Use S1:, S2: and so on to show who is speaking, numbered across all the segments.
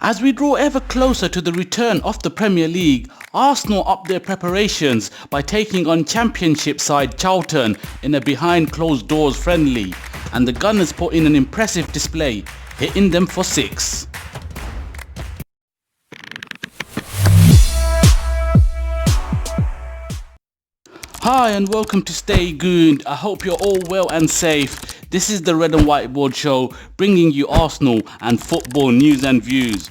S1: As we draw ever closer to the return of the Premier League, Arsenal upped their preparations by taking on Championship side Charlton in a behind closed doors friendly, and the Gunners put in an impressive display, hitting them for 6. Hi and welcome to Stay Gooned. I hope you're all well and safe. This is the Red and Whiteboard show, bringing you Arsenal and football news and views.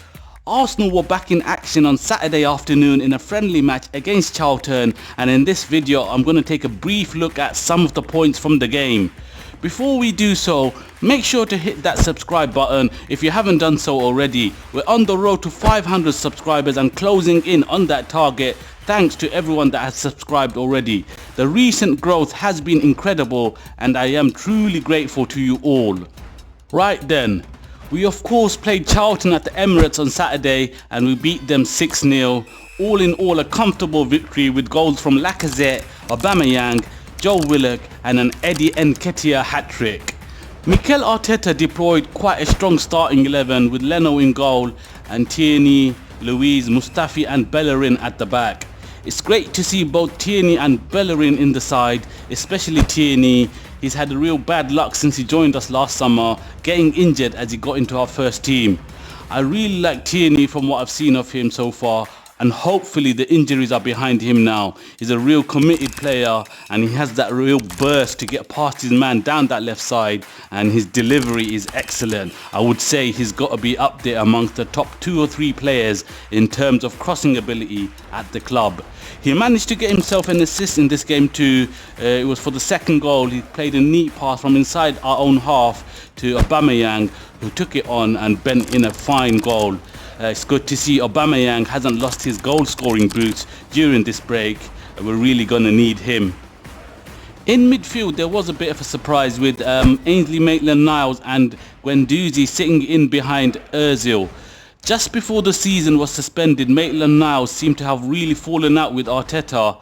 S1: Arsenal were back in action on Saturday afternoon in a friendly match against Charlton, and in this video I'm going to take a brief look at some of the points from the game. Before we do so, make sure to hit that subscribe button if you haven't done so already. We're on the road to 500 subscribers and closing in on that target. Thanks to everyone that has subscribed already. The recent growth has been incredible and I am truly grateful to you all. Right then, we of course played Charlton at the Emirates on Saturday and we beat them 6-0. All in all, a comfortable victory with goals from Lacazette, Aubameyang, Joe Willock and an Nketiah hat-trick. Mikel Arteta deployed quite a strong starting 11 with Leno in goal and Tierney, Luiz, Mustafi and Bellerin at the back. It's great to see both Tierney and Bellerin in the side, especially Tierney. He's had a real bad luck since he joined us last summer, getting injured as he got into our first team. I really like Tierney from what I've seen of him so far, and hopefully the injuries are behind him now. He's a real committed player and he has that real burst to get past his man down that left side, and his delivery is excellent. I would say he's got to be up there amongst the top 2 or 3 players in terms of crossing ability at the club. He managed to get himself an assist in this game too. It was for the second goal. He played a neat pass from inside our own half to Aubameyang, who took it on and bent in a fine goal. It's good to see Aubameyang hasn't lost his goal scoring boots during this break. We're really going to need him. In midfield there was a bit of a surprise with Ainsley Maitland-Niles and Guendouzi sitting in behind Ozil. Just before the season was suspended, Maitland-Niles seemed to have really fallen out with Arteta.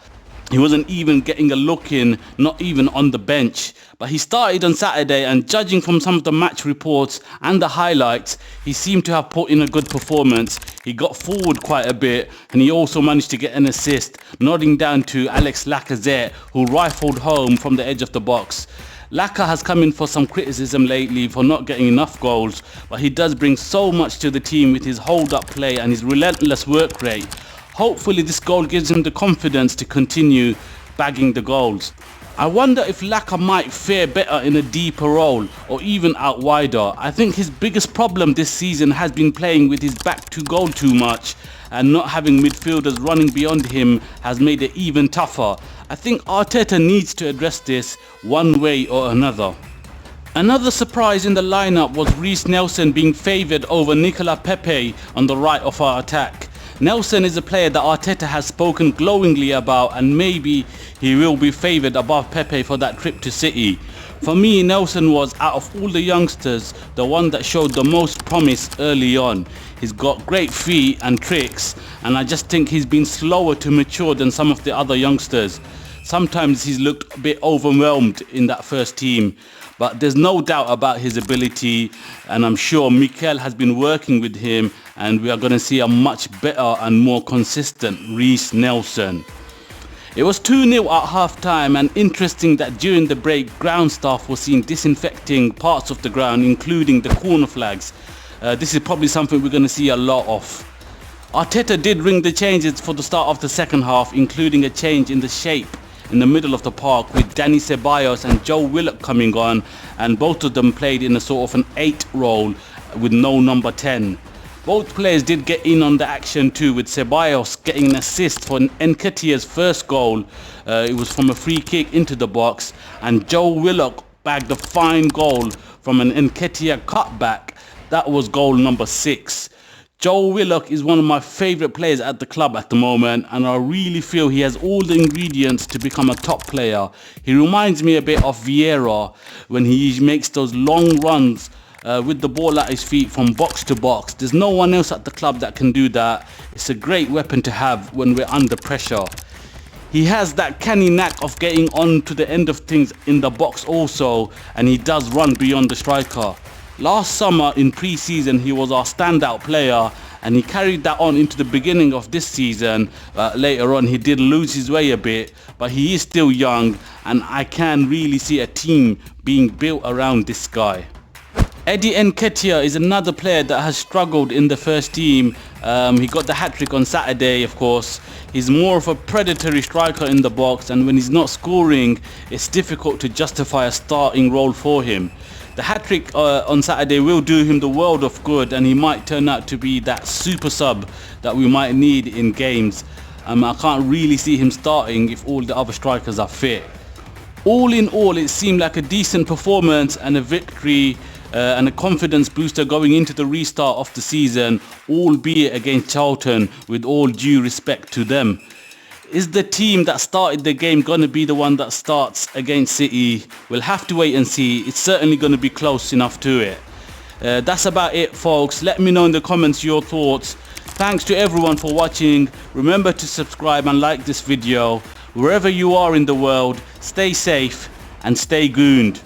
S1: He wasn't even getting a look in, not even on the bench. But he started on Saturday, and judging from some of the match reports and the highlights, he seemed to have put in a good performance. He got forward quite a bit and he also managed to get an assist, nodding down to Alex Lacazette, who rifled home from the edge of the box. Laka has come in for some criticism lately for not getting enough goals, but he does bring so much to the team with his hold-up play and his relentless work rate. Hopefully this goal gives him the confidence to continue bagging the goals. I wonder if Laka might fare better in a deeper role or even out wider. I think his biggest problem this season has been playing with his back to goal too much, and not having midfielders running beyond him has made it even tougher. I think Arteta needs to address this one way or another. Another surprise in the lineup was Reiss Nelson being favoured over Nicolas Pepe on the right of our attack. Nelson is a player that Arteta has spoken glowingly about, and maybe he will be favoured above Pepe for that trip to City. For me, Nelson was, out of all the youngsters, the one that showed the most promise early on. He's got great feet and tricks, and I just think he's been slower to mature than some of the other youngsters. Sometimes he's looked a bit overwhelmed in that first team, but there's no doubt about his ability, and I'm sure Mikel has been working with him, and we are going to see a much better and more consistent Reiss Nelson. It was 2-0 at half time, and interesting that during the break ground staff were seen disinfecting parts of the ground, including the corner flags. This is probably something we're going to see a lot of. Arteta did ring the changes for the start of the second half, including a change in the shape in the middle of the park with Dani Ceballos and Joe Willock coming on, and both of them played in a sort of an 8 role with no number 10. Both players did get in on the action too, with Ceballos getting an assist for Nketiah's first goal. It was from a free kick into the box, and Joe Willock bagged a fine goal from an Nketiah cutback. That was goal number 6. Joe Willock is one of my favourite players at the club at the moment, and I really feel he has all the ingredients to become a top player. He reminds me a bit of Vieira when he makes those long runs with the ball at his feet from box to box. There's no one else at the club that can do that. It's a great weapon to have when we're under pressure. He has that canny knack of getting on to the end of things in the box also, and he does run beyond the striker. Last summer in pre-season he was our standout player, and he carried that on into the beginning of this season. Later on he did lose his way a bit, but he is still young, and I can really see a team being built around this guy. Eddie Nketiah is another player that has struggled in the first team. He got the hat-trick on Saturday, of course. He's more of a predatory striker in the box, and when he's not scoring, it's difficult to justify a starting role for him. The hat-trick on Saturday will do him the world of good, and he might turn out to be that super sub that we might need in games. I can't really see him starting if all the other strikers are fit. All in all, it seemed like a decent performance and a victory and a confidence booster going into the restart of the season, albeit against Charlton, with all due respect to them. Is the team that started the game going to be the one that starts against City? We'll have to wait and see. It's certainly going to be close enough to it. That's about it, folks. Let me know in the comments your thoughts. Thanks to everyone for watching. Remember to subscribe and like this video. Wherever you are in the world, stay safe and stay gooned.